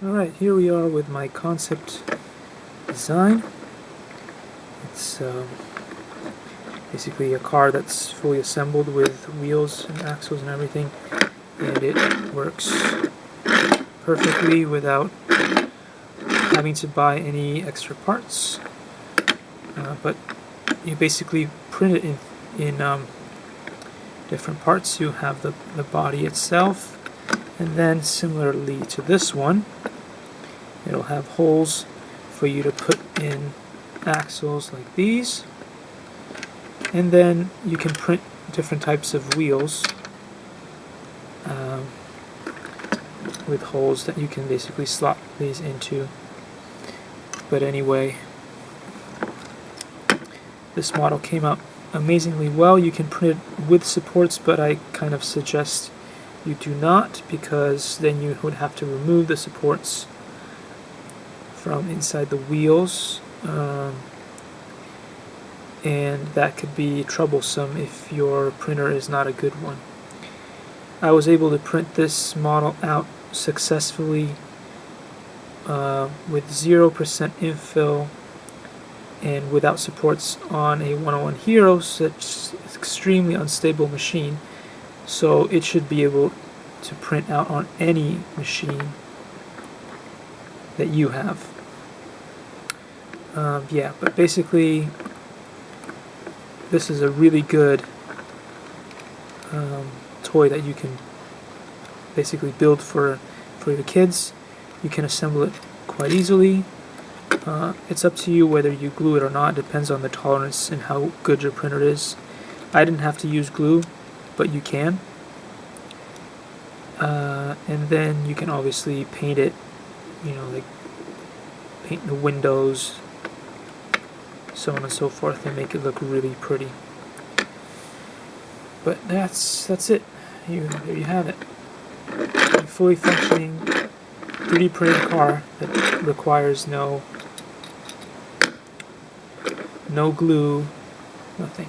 Alright, here we are with my concept design. It's basically a car that's fully assembled with wheels and axles and everything, and it works perfectly without having to buy any extra parts. But you basically print it in different parts. You have the body itself, and then similarly to this one, it'll have holes for you to put in axles like these, and then you can print different types of wheels with holes that you can basically slot these into. But anyway, this model came out amazingly well. You can print it with supports, but I kind of suggest you do not, because then you would have to remove the supports from inside the wheels, and that could be troublesome if your printer is not a good one. I was able to print this model out successfully with 0% infill and without supports on a 101 Hero, such extremely unstable machine, so it should be able to print out on any machine that you have. Yeah, but basically this is a really good toy that you can basically build for your kids. You can assemble it quite easily. It's up to you whether you glue it or not. It depends on the tolerance and how good your printer is. I didn't have to use glue, but you can. And then you can obviously paint it, like paint the windows, so on and so forth, and make it look really pretty. But that's it. There you have it. A fully functioning 3D printed car that requires no glue, nothing.